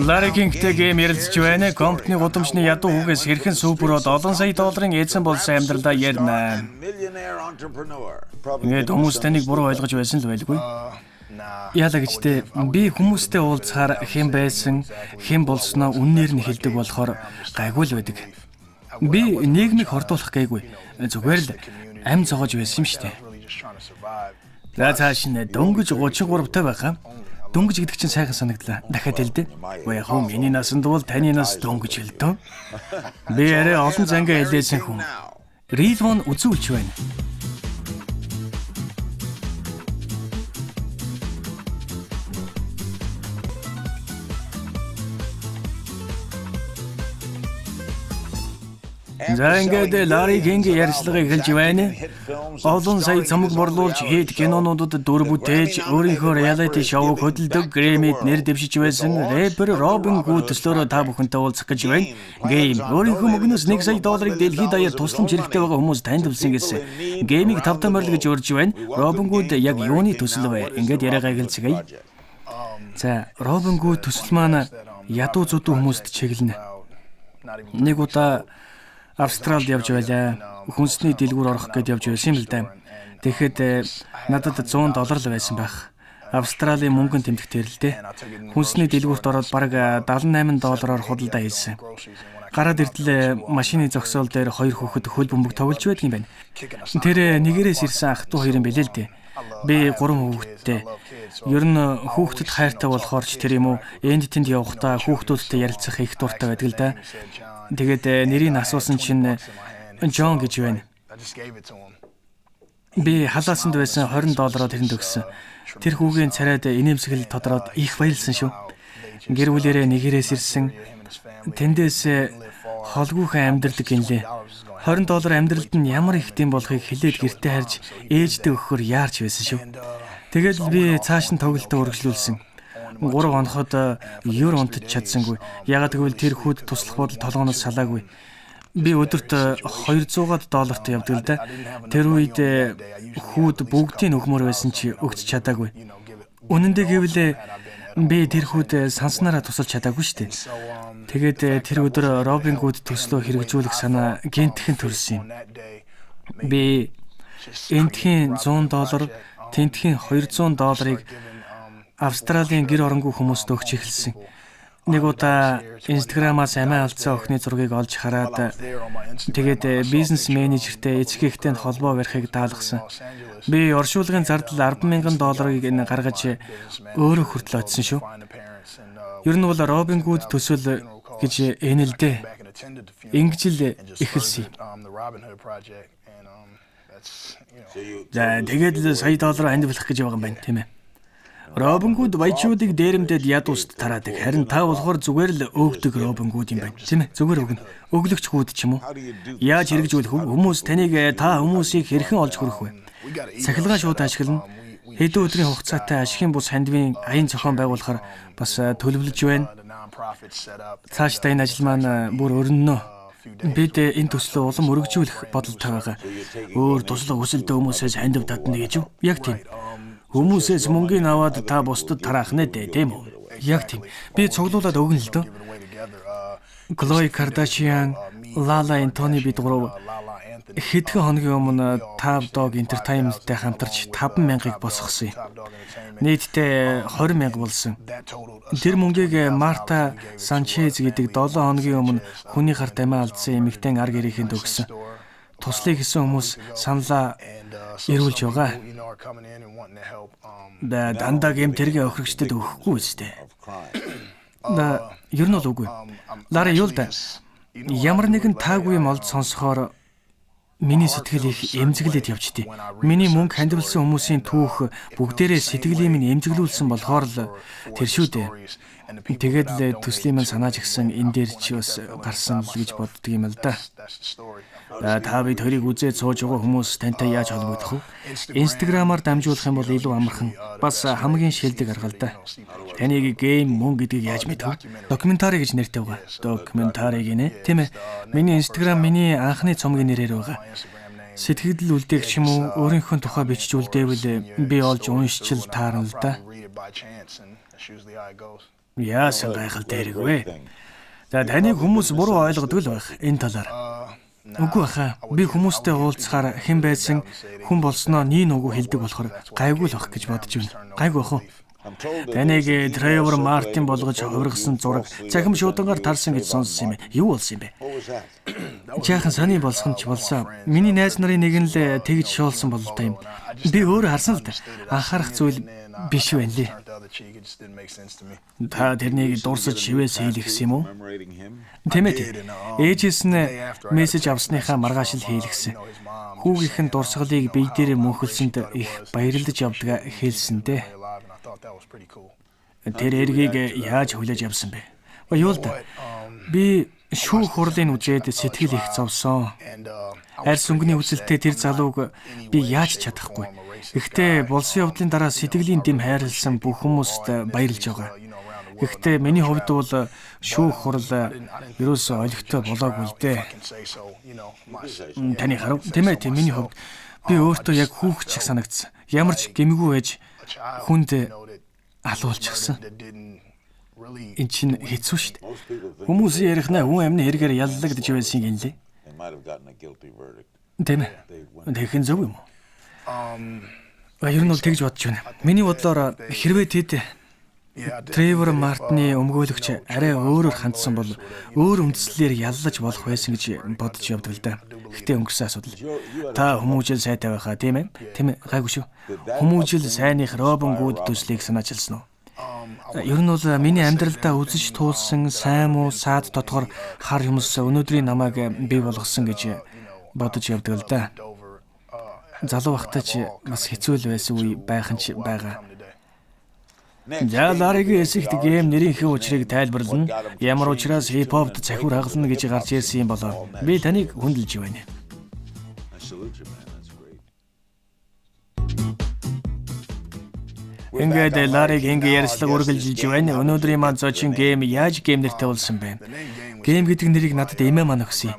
Larry King-тэй гейм ярилцж байна. Компани гудамжны ядуу хүүгээс хэрхэн сүүброод олон сая долларын эзэн болсон амьдралаа ярина. Ингээд хүмүүс таныг буруу ойлгож байсан л байлгүй. Яалаа гэжтэй би хүмүүстэй уулзахаар хэн байсан, хэн болсноо үннээр нь хэлдэг болохоор гайгүй л байдаг. Би нийгмийг хордуулах гээгүй. Зүгээр л ам зогоож байсан юм штэ. За цааш нь дөнгөж 33 тав байхаа. Дөнгөж гэдэг чинь сайхан санагдлаа. Дахиад хэлдэ. Уу яг хөө миний насанд бол таны нас дөнгөж хэлдөө. Би арай олон зангаа хэлээсэн хүн. Рилвон үзүүлж байна. За ингээд Larry King-ийн ярьцлагыг эхэлж байна. Олон сая цамаг борлуулж хийд кинонуудад дүр бүтээж өөрийнхөө reality show-г хөдөлдөг Grammy-д нэр дэвшиж байсан рэпер Robin Hood төслөөрөө та бүхэнтэй уулзах гэж байна. Game өөрийнхөө мөнгнөөс 1 сая долларыг дэлхийд даяар тусламж хэрэгтэй байгаа хүмүүс таньдвалсан гэсэн. Game-ийг тавтан морил гэж урьж байна. Robin Hood яг юуны төсөл вэ? Ингээд яриагаа эхэлцгээе. За, Robin Hood төсөл маань ядуу зүдүү хүмүүст чиглэнэ. Нэг удаа Австралид явж байлаа. Хүнсний дэлгүүр орох гээд явж байсан юм л да. Тэгэхэд надад $100 л байсан байх. Австралийн мөнгөнд тэмдэгтэр л дээ. Хүнсний дэлгүүрт ороод бараг $78 худалдаа хийсэн. Гараад иртэл машины зогсоол дээр 2 хүүхэд хөл бөмбөг тоглож байдаг юм байна. Тэр нэгээрээс ирсэн ах トゥ хоёр юм бэлээ л дээ. Би 3 хүүхэдтэй. Ер нь хүүхдэд хайртай болохоор ч тэр юм уу энд тэнд явахдаа хүүхдүүдтэй ярилцах их дуртай байдаг л да. Тэгээд нэрийг асуусан чинь Джон гэж байна. Би халаасанд байсан $20 тэрэнд өгсөн. Тэр хүүгийн царайд инээмсэглэл тодроод их баярлсан шүү. Гэр бүлэрээ нэгээрээс ирсэн. Тэндээс холгүйхэн амьдрдаг гинлээ. $20 амьдралд нь ямар ихтэйм болохыг хэлээд гэртээ харж ээжтэй өгөхөр яарч байсан шүү. Тэгээд би цааш нь тоглолтоо үргэлжлүүлсэн. 3 хоноход евро унтаж чадсангүй. Ягаад гэвэл тэр хүүд туслах бодол толгооноос салаагүй. Би өдөрт $200 явдаг л да. Тэр үед хүүд бүгдийн өгмөр байсан чи өгч чадаагүй. Үнэн дээр гэвэл би тэр хүүд санснараа тусалж чадаагүй шүү дээ. Тэгээд тэр өдөр Robin Hood төслөө хэрэгжүүлэх санаа гинтхэн төрсөн юм. Би энтхийн $100, тентхийн $200 Австралийн гэр оронгүй хүмүүст өгч эхэлсэн. Нэг удаа Instagram-аас амиа алдсан охины зургийг олж хараад тэгээд бизнес менежертэй эцгийнхтэй холбоо барихыг даалгасан. Би оршуулгын зардал $10,000 энэ гаргаж өөрөө хүртэл очсон шүү. Ер нь бол Robin Hood төсөл гэж энэ л дээ. Ингэж л эхэлсэн. За тэгээд л сая доллар андивлах гэж байгаа юм байна, тийм ээ. Robin Hood баячуудыг дээрэмдээд ядууст тараадаг. Харин та болохоор зүгээр л өөгдөг Robin Hood юм байна. Тийм ээ, зүгээр өгнө. Өглөгч хүүд ч юм уу. Яаж хэрэгжүүлэх вэ? Хүмүүс таныг та хүмүүсийг хэрхэн олж хүрэх вэ? Цахилгаан шууд ашиглана. Хэдэн өдрийн хугацаатай ашигын бус хандивын аян зохион байгуулахаар бас төлөвлөж байна. Цаашдаа энэ ажил маань бүр өрнөнө. Бид энэ төслөө улам өргөжүүлэх бодолтой байгаа. Өөр туслах хүсэлтэй хүмүүсээс хандив татна гэж юу? Яг тийм. Хүмүүсээс мөнгөний аваад та бусдад тараах нэ дээ, тийм үү? Яг тийм. Би цуглуулад өгнө л дөө. Khloe Kardashian, Lala Anthony бид гурав хэдхэн хоногийн өмнө Top Dog Entertainment-тэй хамтарч 5,000-ыг босгосон юм. Нийтдээ 20,000 болсон. Тэр мөнгийг Marta Sanchez гэдэг 7 хоногийн өмнө хүний гарт амиа алдсан эмэгтэй ар гэрээхэнд өгсөн. Туслахыг хийсэн хүмүүс саналаа ирүүлж байгаа. Дандаа гэм тэргээ охирогчдод өгөхгүй үстэй. Ер нь бол үгүй. Larry юу л да. Ямар нэгэн таагүй юм олж сонсохоор миний сэтгэл их эмзэглээд явчихдээ. Миний мөнгө хандивлсан хүмүүсийн түүх бүгдээрээ сэтгэлийг минь эмзэглүүлсэн болохоор л тэр шүү дээ. Тэгээд л төслийн маань санааж гисэн энэ дээр чи бас гарсан л гэж боддөг юм л да. Та бид хоёрыг үзээд сууж байгаа хүмүүс тантай яаж холбогдох вэ? Instagram-аар дамжуулах юм бол илүү амархан. Бас хамгийн шилдэг арга л да. Таныг гейм мөн гэдгийг яаж мэдв? Докюментари гэж нэртэй байгаа. Докюментари гинэ. Тийм ээ. Миний Instagram миний анхны цомгийн нэрээр байгаа. Сэтгэл үлдээх юм уу, өөрийнхөө тухай бичиж үлдээвэл би олж уншчил таарна л да. Яасан гайхалтай хэрэг вэ? За таныг хүмүүс буруу ойлгодог л байх энэ талаар. Үгүй баха. Би хүмүүстэй уулзахаар хэн байсан, хүн болсноо нийн үгүй хэлдэг болохоор гайгүй л байх гэж бодож байна. Гайгүй бах уу? Таныг Тревор Мартин болгож хувиргасан зураг цахим шуудангаар тарсан гэж сонссон юм. Юу болсон юм бэ? Жаахан сони болсон ч болсон. Миний найз нарын нэг нь л тэгж шуулсан бололтой юм. Би өөрөө харсан л да. Анхаарах зүйл биш байна лээ. Та тэрнийг дурсаж шивээс хийлгсэн юм уу? Тэмээ. Ээжээс нь мессеж авсныхаа маргааш л хийлгсэн. Хүүгийнх нь дурсгалыг бие дээрээ мөнхөлсөнд их баярлаж явдгаа хэлсэндээ. Тэр эргийг яаж хүлээж авсан бэ? Юу л да. Би шүүх хурлын үжээд сэтгэл их зовсон. Арьс өнгөний үзэлтэй тэр залууг би яаж чадахгүй. Гэхдээ болсон явдлын дараа сэтгэлийн дэм хайрлсан бүх хүмүүст баярлж байгаа. Гэхдээ миний хувьд бол шүүх хурал ерөөсөө олигтой болоогүй л дээ. Таны харав? Тэмээ миний хувьд би өөртөө яг хүүхэд шиг санагдсан. Ямар ч гэмгүй байж хүнд алуулчихсан. Энд чинь хэцүү шүү дээ. Хүмүүсийн ярихнаа хүн амны хэрэгээр яллагдж байсан юм лээ. Тэмээ. Тэгхэн зөв юм уу? Ер нь бол тэгж бодож байна. Миний бодлоор хэрвээ тэд Тревор Мартины өмгөөлөгч арай өөрөөр хандсан бол өөр үндслээр яллаж болох байсан гэж бодож явдаг л да. Гэхдээ өнгөрсөн асуудал. Та хүмүүжил сайтай байхаа тийм ээ? Тийм ээ, гайгүй шүү. Хүмүүжил сайных Робин Гуд төслийг санаачилсан уу? Ер нь бол миний амьдралдаа үзэж туулсан сайн муу саад дотгор хар юмс өнөөдрийн намайг бий болгосон гэж бодож явдаг л да. Залуу байхдаа ч бас хэцүү л байсан үе байхын ч байгаа. Яларигийн эсэгт гейм нэрийнхээ учрыг тайлбарлана. Ямар учраас хип-хопд цахиур хагална гэж гарч ирсэн юм болоо. Би таныг хүндэлж байна. Ингээд Лариг ингээ ярьслага үргэлжилж байна. Өнөөдрийн маань зочин гейм яаж гейм нэртэй болсон бэ? Гейм гэдэг нэрийг надад эмээ маань өгсөн.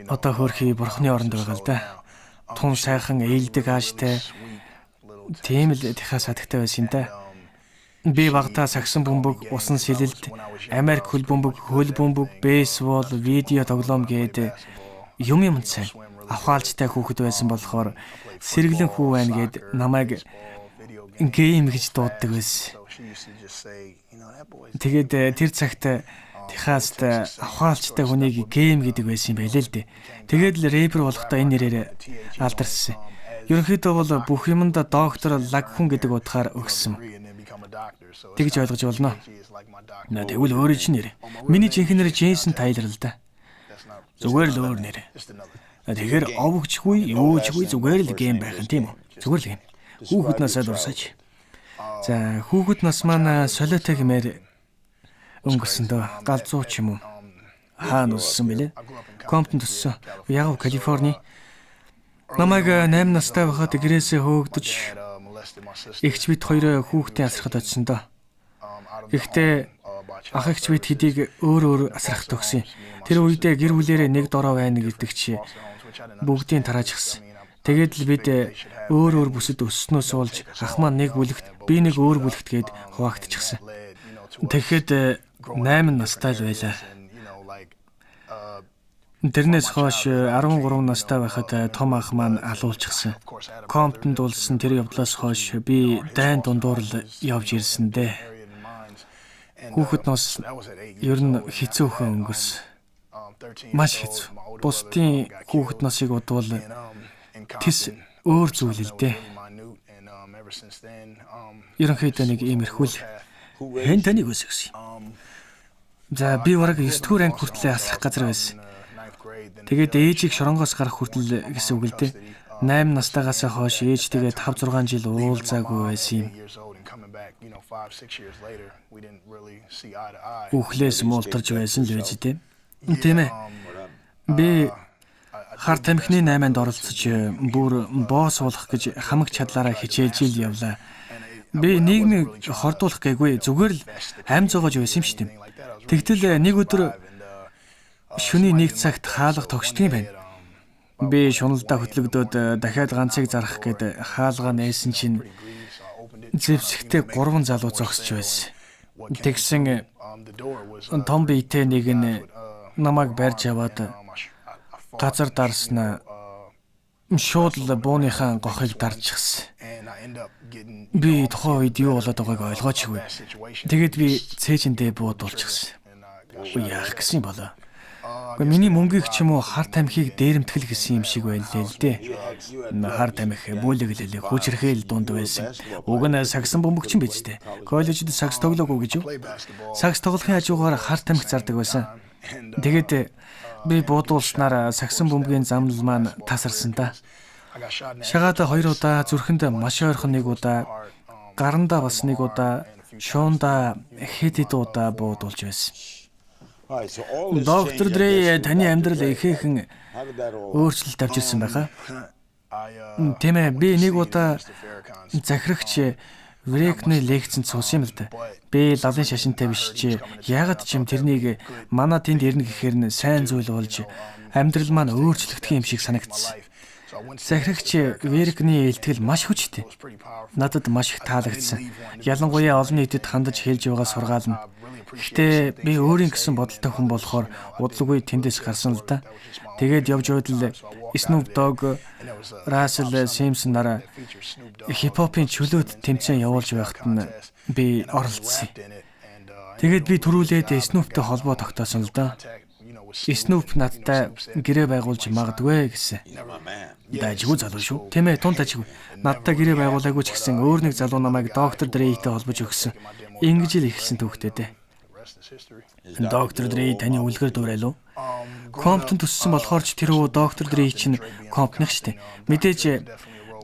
Одоо хөрхий бурхны оронд байгаа л да. Тун сайхан ээлдэг ааштай. Тийм л тэхээс хатагтай байсан юм да. Би багтаа сагсан бөмбөг, усан сэлэлт, Америк хөл бөмбөг, бейсбол, видео тоглоом гээд юм сайн. Авхаалжтай хүүхэд байсан болохоор сэргэлэн хүү байна гээд намайг гейм гэж дууддаг байсан. Тэгээд тэр цагт Техаст авхаалжтай хүнийг гейм гэдэг байсан юм байлээ л дээ. Тэгээд л рэпер болохдоо энэ нэрээр алдарсан. Ерөнхийдөө бол бүх юмд доктор Лагхун гэдэг утгаар өгсөн. Тэгж ойлгож болно. Тэгвэл өөрөө ч нэр. Миний жинхэнэ нэр Джейсон Тайлер л да. Зүгээр л өөр нэр. Тэгэхээр овогчгүй, юучгүй зүгээр л гейм байх юм тийм үү? Зүгээр л гейм. Хүүхэд насаа дурсаж. За хүүхэд нас маань солиотой хэмээр өнгөрсөн дөө. Галзуу ч юм уу? Хаана өссөн бэлээ? Комптон төссөн. Яг в Калифорни. Намайг 8 настай байхад гэрээсээ хөөгдөж эгч бид хоёроо хүүхдээ асрахад очсон доо. Гэхдээ ах эгч бид хэдийг өөр асрахад өгсөн. Тэр үедээ гэр бүлэрээ нэг дороо байна гэдэг чи бүгдийг тарааж гисэн. Тэгээд л бид өөр бүсэд өссөнөөс болж ах маань нэг бүлэгт, би нэг өөр бүлэгт гээд хуваагдчихсан. Тэгэхэд 8 настай л байлаа. Тэрнээс хойш 13 настай байхад том ах маань алуулчихсан. Комптонд улсан тэр явдлаас хойш би дайн дундуур л явж ирсэн дээ. Хүүхэд нас ер нь хэцүүхэн өнгөрсөн. Маш хэцүү. Бусдын хүүхэд насыг бодвол тэс өөр зүйл л дээ. Ерөнхийдөө нэг иймэрхүү л хэн таныг өсгсөн. За би бараг 9 дугаар анги хүртлээр асрах газар байсан. Тэгээд ээжийг шоронгоос гарах хүртэл гэсэн үг л дээ. 8 настайгаас хойш ээжтэйгээ 5-6 жил уулзаагүй байсан юм. Үхлээс муултарч байсан л байж дээ. Тийм ээ. Би хар тамхины 8-нд оролцож бүр босс болох гэж хамаг чадлаараа хичээж ил явлаа. Би нийгмийг хордуулах гээгүй зүгээр л ам зоогож байсан юм шүү дээ. Тэгтэл нэг өдөр шөнийн 1 цагт хаалга тогшдог юм байна. Би шуналдаа хөтлөгдөөд дахиад ганцыг зарах гээд хаалга нээсэн чинь зэвсэгтэй 3 залуу зогсож байсан. Тэгсэн том биетэй нэг нь намайг барьж аваад газар дарснаа шууд л бууныхаа гохыг дарчихсан. Би тухайн үед юу болоод байгааг ойлгоочгүй. Тэгээд би цээжиндээ буудуулчихсан. Яах гэсэн болоо. Гэхдээ миний мөнгийг ч юм уу хар тамхиг дээрэмтгэл гэсэн юм шиг байлээ л дээ. Хар тамхи бүлэглэлээ хүчрэхэл дунд байсан. Уг нь сагсан бөмбөгчин биз дээ. Коллежид сагс тоглоогүй гэж юу? Сагс тоглохын хажуугаар хар тамхи зардаг байсан. Тэгээд би буудуулснаар сагсан бөмбөгийн замнал маань тасарсан та. Шагаада 2 удаа, зүрхэнд маш ойрхон 1 удаа, гарандаа бас 1 удаа, шуунда хэд удаа буудуулж байсан. Доктор Дрей таны амьдрал ихээхэн өөрчлөлт авчирсан байхаа. Тийм ээ, би 1 удаа захирагч Врекний лекцэнд суусан юм л да. Би лалын шашинтай биш чи яагаад ч юм тэрнийг манай тэнд ирнэ гэхээр нь сайн зүйл болж амьдрал маань өөрчлөгдөх юм шиг санагдсан. Захирагч Врекний илтгэл маш хүчтэй. Надад маш их таалагдсан. Ялангуяа олон нийтэд хандаж хэлж байгаа сургаал нь. Гэхдээ би өөрийн гэсэн бодолтой хүн болохоор удалгүй тэндээс гарсан л да. Тэгээд явж байвал Snoop Dogg, Russell Simmons нараа хипхопын чөлөөт тэмцээн явуулж байхад нь би оролцсон. Тэгээд би түрүүлээд Snoop-тэй холбоо тогтоосон л да. Snoop надтай гэрээ байгуулж магадгүй гэсэн. Дайжгүй залуу шүү. Тийм ээ, тун дайжгүй. Надтай гэрээ байгуулаагүй ч гэсэн өөр нэг залуу намайг доктор Дрейтэй холбож өгсөн. Ингэж л эхэлсэн түүхтэй дээ. Доктор Дрей таны үлгэр дуурайлуу. Комптон төссөн болохоор ч тэр доктор Дрей чинь компных штэ. Мэдээж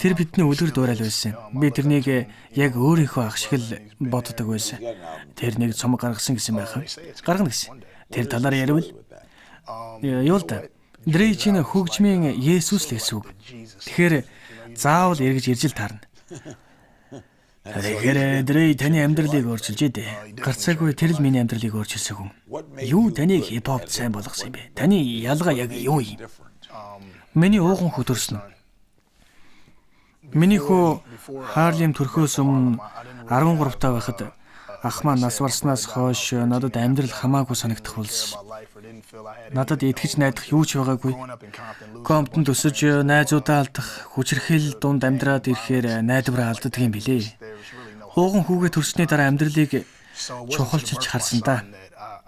тэр бидний үлгэр дуурал байсан. Би тэрнийг яг өөрийнхөө ах шиг л боддог байсан. Тэр нэг цомог гаргасан гэсэн байхаа. Гаргана гэсэн. Тэр талаар ярил. Юу л да. Дрей чинь хөгжмийн Есүс л гэсэн үг. Тэгэхээр заавал эргэж ирж л таарна. Тэгэхээр Дрей таны амьдралыг өөрчилж дээ. Гарцаагүй тэр л миний амьдралыг өөрчилсөн хүн. Юу таныг хипхопт сайн болгосон юм бэ? Таны ялгаа яг юу юм? Миний ууган хөтөрсөн. Миний хөө Харлем төрхөөс өмнө 13 таа байхад ах маань нас барснаас хойш надад амьдрал хамаагүй санагдах болсон. Надад итгэж найдах юу ч байгаагүй. Комптон төсөж найзуудаа алдах, хүчрэхэл дунд амьдраад ирэхээр найдвараа алддаг юм билээ. Ууган хүүгээ төрсний дараа амьдралыг чухалчилж харсан да.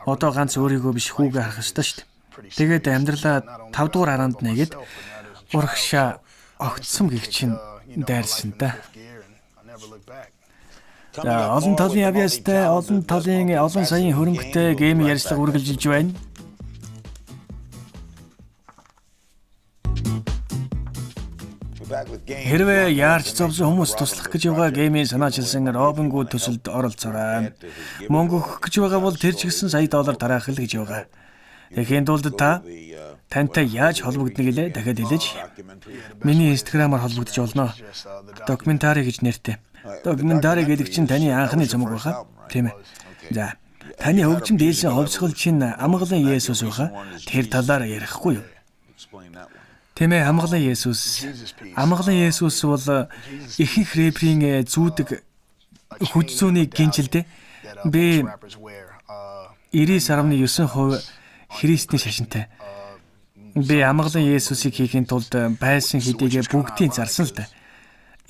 Одоо ганц өөрийгөө биш хүүгээ харах ёстой шүү дээ. Тэгээд амьдралаа 5 дугаар аранд нэгэд урагшаа огтсон гих чинь дайрсан да. За олон талын авьяастай, олон талын олон саяын хөрөнгөтэй гейм ярьцлага үргэлжилж байна. Хэрвээ яарч зовсон хүмүүс туслах гэж байгаа геймийн санаачилсан Robinhood төсөлд оролцоорой. Мөнгө өгөх гэж байгаа бол тэр чигсэн $100 тараах л гэж байгаа. Тэгэхин тулд та тантай яаж холбогдно гэлээ дахиад хэлээч. Миний Instagram-аар холбогдож болно. Докюментари гэж нэртэй. Докюментари гэдэг чинь таны анхны цомог байхаа. Тийм ээ. За, таны хөгжим дээлсэн ховсгол чинь амгалан Есүс байхаа. Тэр талаар ярихгүй юу? Тийм ээ, амгалан Есүс. Амгалан Есүс бол ихэнх рэперийн зүүдэг хүч зүүний гинжилдэ. Би 99.9% Христийн шашинтай. Би амгалан Есүсийг хийхин тулд байсан хэдийгэ бүгдийг зарсан л да.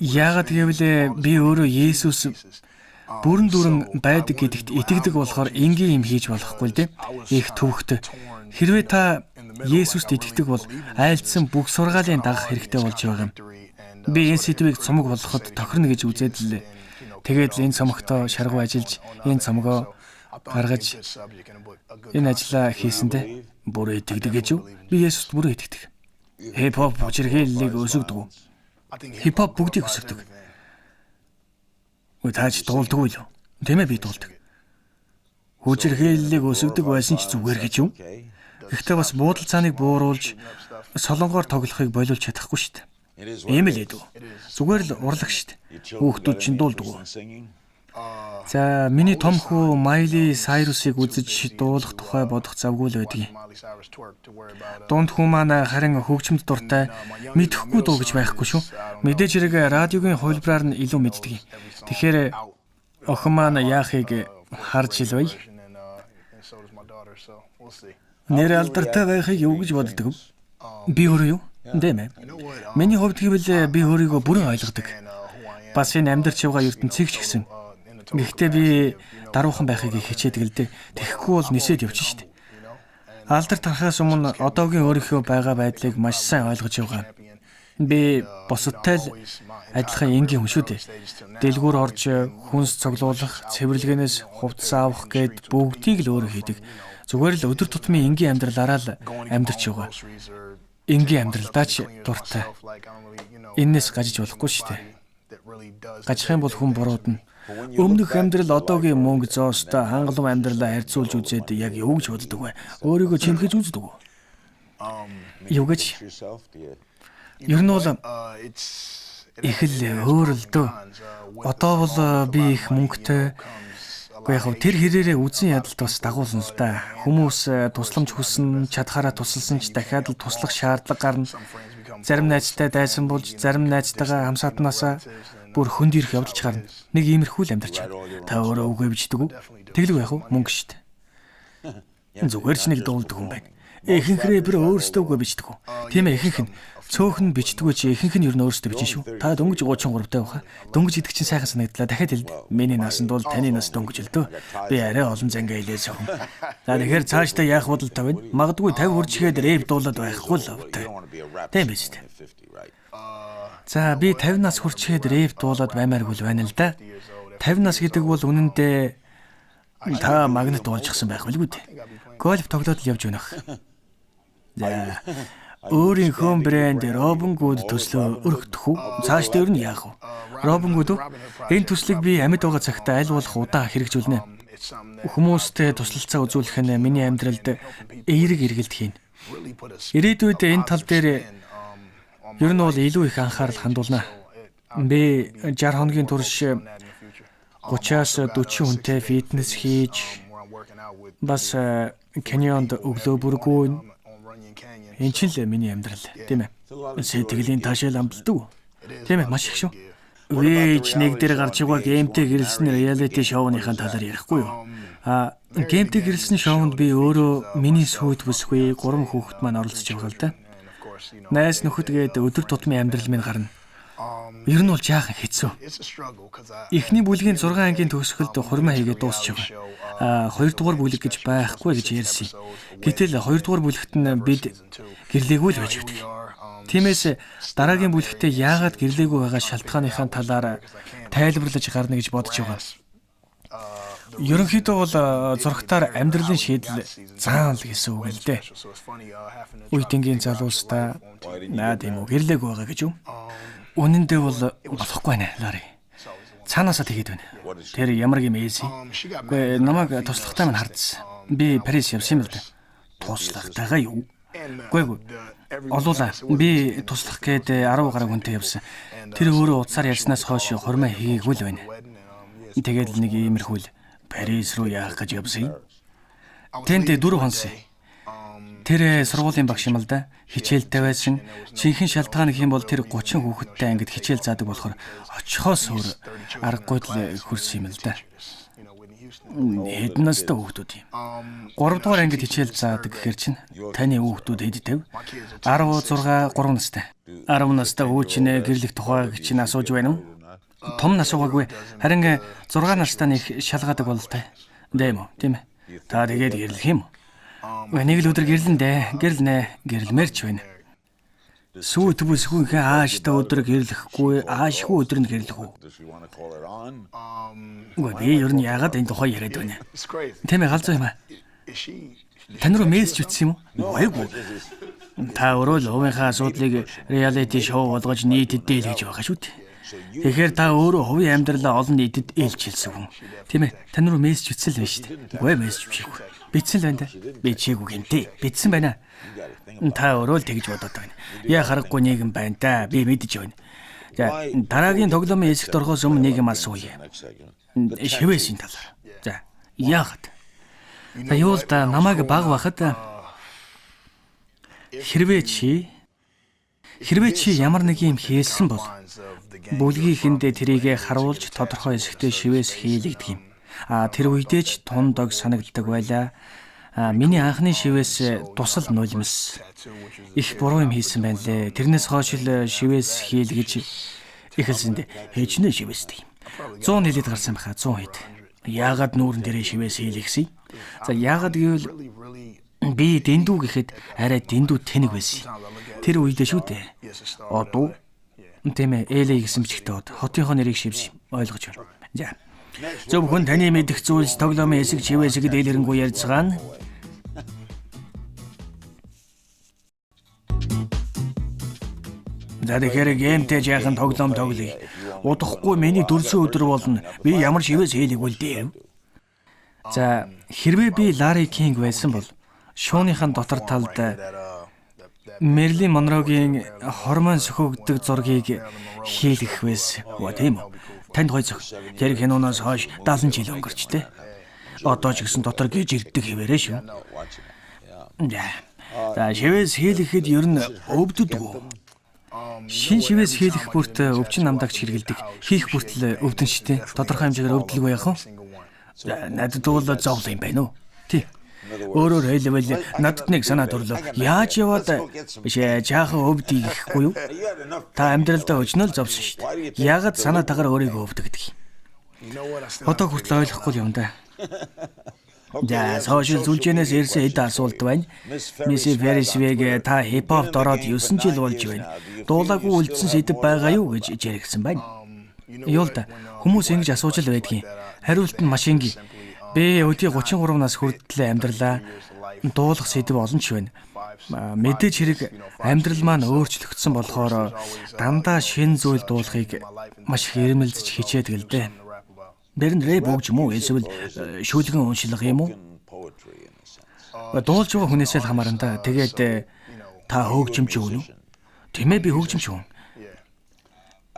Яагаад гэвэл би өөрөө Есүс бүрэн дүрэн байдаг гэдэгт итгэдэг болохоор энгийн юм хийж болохгүй л дээ. Их төвөгтэй. Хэрвээ та Есүст итгэдэг бол айлдсан бүх сургаалын дагах хэрэгтэй болж байгаа юм. Би энэ сэдвийг цомог болгоход тохирно гэж үзээд л тэгээд энэ цомогтоо шаргуу ажиллаж энэ цомогоо гаргаж энэ ажлаа хийсэндээ бүр итгэдэг гэж юу? Би Есүст бүр итгэдэг. Хипхоп хүчирхийллийг өсгөдөг. Хипхоп бүгдийг өсгөдөг. Тааж дуулдаг юу? Тийм ээ, би дуулдаг. Хүчирхийллийг өсгөдөг байсан ч зүгээр гэж юу? Гэхдээ бас буудал цааныг бууруулж солонгоор тоглохыг болиулж чадахгүй шүү дээ. Ийм л эдв. Зүгээр л урлаг шүү дээ. Хүүхдүүд чинь дуулдаг. За, миний том хүү Майли Сайрусыг үзэж дуулах тухай бодох завгүй л байдаг. Дунд хүү маань харин хөгжимд дуртай, мэдэхгүй дуу гэж байхгүй шүү. Мэдээж хэрэг радиогийн хувилбараар нь илүү мэддэг. Тэгэхээр охин маань яахыг харж илвэ. Нэр алдартай байхыг юу гэж боддог вэ? Би өөрөө юу? Дэмэ. Миний хувьд гэвэл би өөрийгөө бүрэн ойлгодог. Бас энэ амьдарч байгаа ертөнцийг ч гэсэн. Гэхдээ би даруухан байхыг хичээдэг л дээ. Тэгэхгүй бол нисээд явчих штеп. Алдар тарахаас өмнө одоогийн өөрийнхөө байгаа байдлыг маш сайн ойлгож явгаа. Би босодтой л адилхан энгийн хүн шүү дээ. Дэлгүүр орж, хүнс цоглуулах, цэвэрлэгэнээс хувцас авах гэд бүгдийг л өөрөө хийдэг. Зүгээр л өдөр тутмын энгийн амьдралаараа л амьдарч явгаа. Энгийн амьдралдаа ч дуртай. Эннээс гажиж болохгүй шүү дээ. Гажих юм бол хүн буруудна. Өмнөх амьдрал одоогийн мөнгө зоостой хангалуун амьдралаа харьцуулж үзээд яг юу гэж боддог вэ? Өөрийгөө чимхэж үздэг үү? Юу гэж? Ер нь бол их л өөр л дөө. Одоо бол би их мөнгөтэй. Гэхдээ яг тэр хэрээрээ үзэн ядалт бас дагуулна л да. Хүмүүс тусламж хүснэ, чадхаараа тусалсан ч дахиад л туслах шаардлага гарна. Зарим найзтай дайсан болж, зарим найзтайгаа хамсаатнаасаа бүр хөнд ирэх явдалч гарна. Нэг иймэрхүү л амьдарч байна. Та өөрөө үгүй бичдэг үү? Тэглэв яах вэ? Мөнгө шүү дээ. Зүгээр ч нэг дуулдаг хүн байна. Ихэнхрээ бүр өөрсдөө үгүй бичдэг үү? Тийм ээ, ихэнх нь цөөхөн бичдэггүй чи ихэнх нь юу н өөрсдөө бичнэ шүү. Та дөнгөж 33 таа баха. Дөнгөж идэх чинь сайхан санагдлаа. Дахиад хэлд. Миний насанд бол таны нас дөнгөж л дөө. Би арай олон зангаа илээс хүн. За тэгэхээр цаашдаа яах бодолтой байна? Магадгүй 50 хүрчгээд рэп дуулаад байхгүй л автай. Тийм биз дээ. За би 50 нас хүрчгээд рэп дуулаад баймааргүй л байна л да. 50 нас гэдэг бол үнэндээ та магнит уулчихсан байх билгүй дээ. Гольф тоглоод л явж байна. За өөрийнхөө брэнд Robin Hood төслөө өргөдөх үү? Цааш дээр нь яах вэ? Robin Hood энэ төслийг би амьд байгаа цагтаа аль болох удаа хэрэгжүүлнэ. Хүмүүстэй туслалцаа үзүүлэх нь миний амьдралд эерэг эргэлт хийн. Ирээдүйд энэ тал дээр ер нь бол илүү их анхаарал хандуулна. Би 60 хоногийн турш 30-аас 40 хүнтэй фитнес хийж бас каньонд өглөө бүргүүн энэ ч л миний амьдрал тийм ээ. Сэтгэлийн таашаал амталдаг. Тийм ээ, маш их шүү. Вэж нэг дээр гарч байгаа геймтэй гэрэлсэн реалити шоуныхаа талаар ярихгүй юу? Геймтэй гэрэлсэн шоунд би өөрөө миний сүйт бүсгүй 3 хүүхэд маань оролцож байгаа л да. Найс нөхөд гээд өдөр тутмын амьдрал минь гарна. Ер нь бол жаахан хэцүү. Эхний бүлгийн 6 ангийн төгсгөлд хурмаа хийгээд дуусч байгаа. 2 дугаар бүлэг гэж байхгүй гэж ярьсан. Гэтэл 2 дугаар бүлэгт нь бид гэрлээгүй л байж өгдөг. Тиймээс дараагийн бүлэгтээ яагаад гэрлээгүй байгаа шалтгааныхаа талаар тайлбарлаж гарна гэж бодож байгаа. Ерөнхийдөө бол зургатаар амьдралын шийдэл заавал гэсэн үг л дээ. Үеийнгийн залуустаа наа тийм үү гэрлээгүй байгаа гэж юу? Үнэн дээр бол болохгүй нэ Лари. Цаанаасаа тэгээд байна. Тэр ямар юм ээси? Гүй намайг туслахтай минь хардсан. Би Парис явсан юм л да. Туслахтайгаа юу? Гүй. Олуулаа. Би туслах гээд 10 гаруй хүнтэй явсан. Тэр өөрөө утсаар ярьснаас хойш хормоо хийгээгүй л байна. Тэгээд нэг иймэрхүү л Парис руу яах гэж явсан. Тэнд 4 хонсон. Тэр сургуулийн багш юм л да. Хичээлтэй байсан. Жинхэнэ шалтгаан гэх юм бол тэр 30 хүүхэдтэй ангид хичээл заадаг болохоор очихоос өөр аргагүй л хөрсөн юм л да. Хэдэн настай хүүхдүүд юм. 3 дугаар ангид хичээл заадаг гэхэр чинь таны хүүхдүүд хэд 50? 16, 3 настай. 10 настай хүүчнээ гэрлэх тухайг чинь асууж байна уу? Том насуугаагүй. Харин 6 настай нэг шалгаадаг бололтой. Дэмэ, тийм ээ. Та тэгээд гэрлэх юм уу? Нэг л өдөр гэрлэндэ, гэрлмээр ч байна. Сүйт бүсгүйхээ ааштай өдөр гэрлэхгүй, аашгүй өдөр нь гэрлэх үү? Би ер нь яагаад энэ тухай яриад байна? Тийм ээ, галзуу юм аа. Тань руу мессеж ütсэн юм уу? Айгүй. Та өөрөө л хувийнхаа асуудлыг реалити шоу болгож нийтэд дээлгэж байгаа шүү дээ. Тэгэхээр та өөрөө хувийн амьдралаа олон нийтэд ээлжүүлсэн хүн. Тийм ээ, тань руу мессеж ütсэн л байна шүү дээ. Үгүй мессеж бичээгүй. Бичсэн л байна да. Би чийгүү гэнтэй. Бичсэн байна. Та өөрөө л тэгж бодоод байна. Яа харахгүй нийгэм байна да. Би мэдэж байна. За дараагийн тоглоомын хэсэгт орохоос өмнө нэг юм асууя. Шивээсийн талаар. За яагаад? Юу л да намайг баг бахад хэрвээ чи ямар нэг юм хийсэн бол бүлгийнхэндээ тэрийгэ харуулж тодорхой хэсэгтээ шивээс хийлэгдэх юм. Тэр үедээ ч тун дог санагддаг байлаа. Миний анхны шивээс тусал нулимс. Их буруу юм хийсэн байна лээ. Тэрнээс хойш л шивээс хийл гэж эхэлсэнд хээчнээ шивээстэй. 100 хэлээд гарсан байхаа 100 хэд. Яагаад нүүрэн дээрээ шивээс хийл гэсэн? За яагаад гэвэл би дэндүү гэхэд арай дэндүү тэнэг байсан. Тэр үедээ шүү дээ. Одоо тийм ээ ээлээ гэсэн бичгтээ хотынхоо нэрийг шивс ойлгож байна. За. Зөвхөн таны мэдэх зүйлс тоглоомын хэсэг шивээсэд дэлгэрэнгүй ярьцгаана. За тэгэхээр геймтэй яахан тоглоом тоглоё. Удахгүй миний дөрсөн өдөр болно. Би ямар шивээс хийлэг үл дээ. За хэрвээ би Ларри Кинг байсан бол шууныхан дотор талд Мерлин Монрогийн хормон сөхөгддөг зургийг хийлгэх байсан. Тийм үү? Танд гоё зөв. Тэр киноноос хойш 70 жил өнгөрчтэй. Одоо ч гэсэн дотор гэж ирдэг хэвээрээ шүү. За шивээс хийлгэхэд ер нь өвддөг. Шин шивээс хийлгэх бүрт өвчин намдагч хэрэгэлдэг. Хийх бүртэл өвдөн штэ. Тодорхой хэмжээгээр өвдөлгүй яах вэ? Надад бол зовлон юм байна уу? Тий. Өөрөөр хэлбэл надад нэг санаа төрлөө. Яаж яваад биш жаахан өвдий гэхгүй юу? Та амьдралдаа өчнөл зовсон шүү дээ. Яагаад санаатаагаар өөрийгөө өвдөгдөг юм? Одоо хүртэл ойлгохгүй юм да. За сошиал зүлжэнээс ирсэн хэд асуулт байна. Мисс Феррисвэг та хипхоп дороод 9 жил болж байна. Дуулаагүй үлдсэн сэдв байгаа юу гэж жирэгсэн байна. Юу л да. Хүмүүс ингэж асууж л байдгийн. Хариулт нь маш энгийн. Би өдий 33 нас хүртэл амьдралаа дуулах сэдв олон ч байна. Мэдээж хэрэг амьдрал маань өөрчлөгдсөн болохоор дандаа шинэ зүйл дуулахыг маш их эрмэлзэж хичээдэг л дээ. Бэрн рэп өгч юм уу эсвэл шүлгэн уншлах юм уу? Дуулж байгаа хүнээсээ л хамаарна да. Тэгээд та хөгжимч өгнө үү? Тийм ээ би хөгжимч өгнө.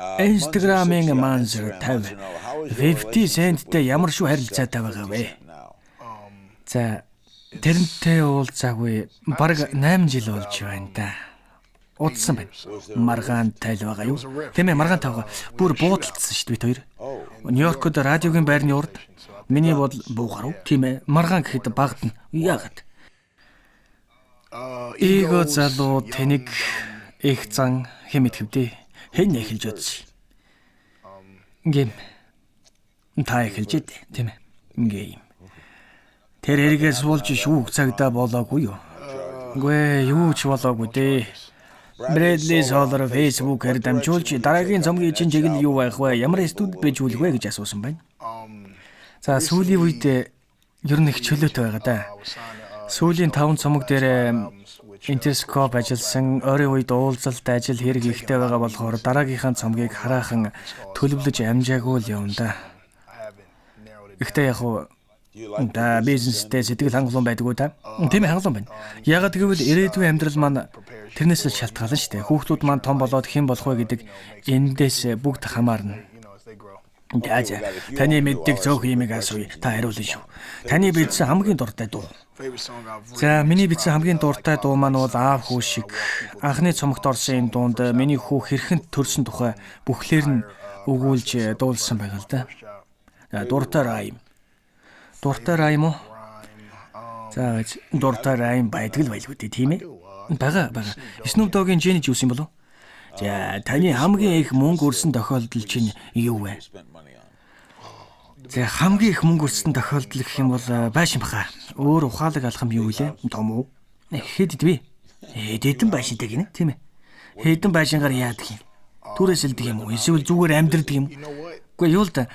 Instagram-ын манзер 50 центтэй ямар шүү харилцаатай байгаа вэ? За тэрнтэй уулзаагүй бараг 8 жил болж байна да. Удсан байна. Маргаан тайл байгаа юу? Тийм ээ маргаан тавга бүр буудалцсан шүү дээ бид хоёр. Нью-Йоркод радиогийн байрны урд миний бодол буугаар уу? Тийм ээ маргаан гэхэд багтна. Яагаад? Эго залуу тэнэг их зан хэмэт хэвдээ. Хэн эхэлж удсан. Гейм. Та эхэлж дээ, тийм ээ. Гейм. Тэр эргээс болж шүүх цагдаа болоогүй юу? Гүй юу ч болоогүй дээ. Брэдли Соллер Facebook-ээр дамжуулж дараагийн цомгийн чинь чиглэл юу байх вэ? Ямар студ байж үлэх вэ гэж асуусан байна. За сүүлийн үед ер нь их чөлөөтэй байгаа да. Сүүлийн 5 цомог дээр Interscope ажилласан ойрын үед уулзалт ажил хэрэг ихтэй байгаа болохоор дараагийнхаа цомгийг хараахан төлөвлөж амжаагүй л юм да. Ихтэй яг уу да бизнестэй сэтгэл хангалуун байдаггүй та. Тийм ээ хангалуун байна. Ягаад гэвэл ирээдүйн амьдрал маань тэрнээс л шалтгаална шүү дээ. Хүүхдүүд маань том болоод хэн болох вэ гэдэг эндээс бүгд хамаарна. Яаж таны мэддэг цөөх юмыг асууя. Та хариулна шүү. Таны бичсэн хамгийн дуртай дуу. За миний бичсэн хамгийн дуртай дуу маань бол аав хүү шиг. Анхны цомогт орсон энэ дуунд миний хүү хэрхэн төрсөн тухай бүхлээр нь өгүүлж дуулсан байгаа л да. Дуртай райм. Дуртай райм уу? За дуртай райм байдаг л байлгүй тийм ээ. Бага. Snoop Dogg-ийн Jenny Juice юм болов? За таны хамгийн их мөнгө өрсөн тохиолдол чинь юу вэ? За хамгийн их мөнгө өрсөн тохиолдол гэх юм бол байшин баха. Өөр ухаалаг алхам юу вэ? Том уу? Хэд идвэ? Хэдэн байшинтай гинэ, тийм ээ. Хэдэн байшингаар яадаг юм? Түрээсэлдэг юм уу? Эсвэл зүгээр амьдрдаг юм? Үгүй юу л да.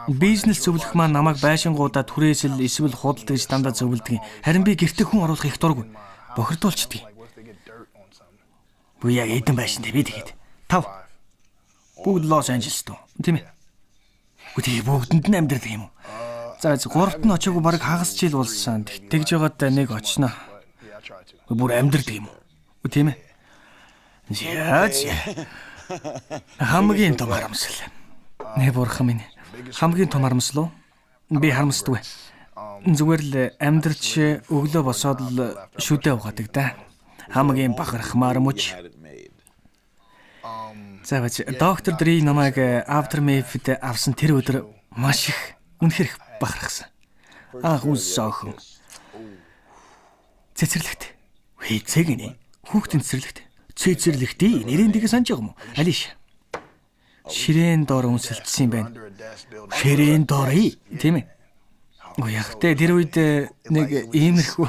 Бизнес зөвлөх маань намайг байшингуудаа түрээсэл эсвэл худалдаж гэж дандаа зөвлөдөг. Харин би гэртээ хүн оруулах их дурггүй. Бохирдуулчдаг. Үгүй яг хэдэн байшинтай би тэгээд 5. Бүгд Лос Анжелест үү? Тийм ээ. Үгүй бүгдэнд нь амьдрдаг юм уу? За 3-т нь очоогүй бараг хагас жил болсон. Тэгж байгаад нэг очно. Бүр амьдрдаг юм уу? Үгүй тийм ээ. Яаж хамгийн том харамсал. Нэ бурхан минь. Хамгийн том харамсал уу? Би харамсдаггүй. Зүгээр л амьдрч өглөө босоод л шүдэ угаадаг да. Хамгийн бахархмаар мөч. За бач доктор Дри намайг Aftermath-д авсан тэр өдөр маш их Үнэхээр их бахархсан. Анх үнссэн охин. Цэцэрлэгт. Хэцэг нэ. Хүүхдийн цэцэрлэгт. Цэцэрлэгтээ нэрэндээ санаж байгаа юм уу? Алиш. Ширээн доор үнсэлдсэн юм байна. Ширээн доор тийм ээ. Оо яг тэ тэр үед нэг иймэрхүү.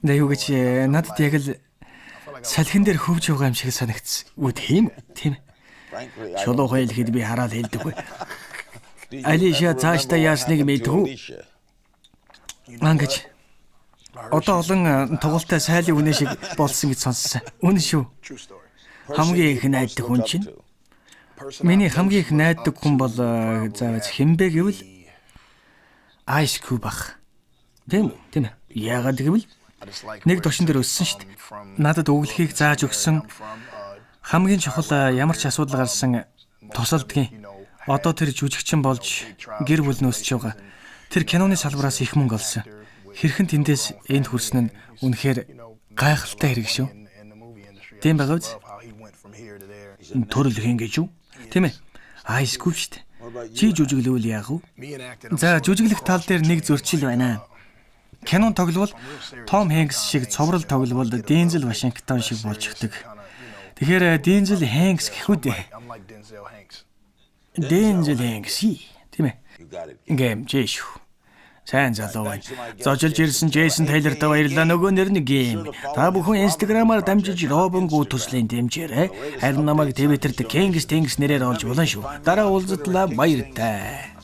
Юу гэж надад яг л салхин дээр хөвж байгаа юм шиг санагдсан. Үгүй тийм ээ. Чулуухан хэлэхэд би хараад хэлдэггүй. Алиша цаашдаа яасныг мэдгүй. Ангаж. Одоо олон тоглолттой сайлын үнэ шиг болсон гэж сонссон. Үнэ шүү. Хамгийн их найддаг хүн чинь. Миний хамгийн их найддаг хүн бол заавал хэмбэ гэвэл Ice Cube ах. Тийм ээ. Яагаад гэвэл нэг тушин дээр өссөн шүү дээ. Надад өглөхийг зааж өгсөн. Хамгийн чухал ямар ч асуудал гарсан тусалдгийн. Одоо тэр жүжигчин болж гэр бүл нөөсч байгаа. Тэр киноны салбараас их мөнгө олсон. Хэрхэн тэндээс энд хүрсэн нь үнэхээр гайхалтай хэрэг шүү. Тийм байгаа биз? Төрөлх ингэж юу? Тийм ээ. Ice Cube шүү дээ. Чи жүжиглэвэл яах вэ? За жүжиглэх тал дээр нэг зөрчил байна. Кинон тоглол Том Хэнкс шиг цоврал тоглол Дензел Вашингтон шиг болж өгдөг. Тэгэхээр Дензел Хэнкс гэх үү дээ. Дензел Хэнкс тийм ээ. Гэм жиш. Сайн залуу байна. Зожилж ирсэн Джейсон Тейлорт баярлалаа. Нөгөө нэр нь Гэм. Та бүхэн Instagram-аар дамжиж Робин Гүү төслийн дэмжээрэй. Харин намайг Твиттерт Kings нэрээр олж болно шүү. Дараа уулзтлаа баяртай.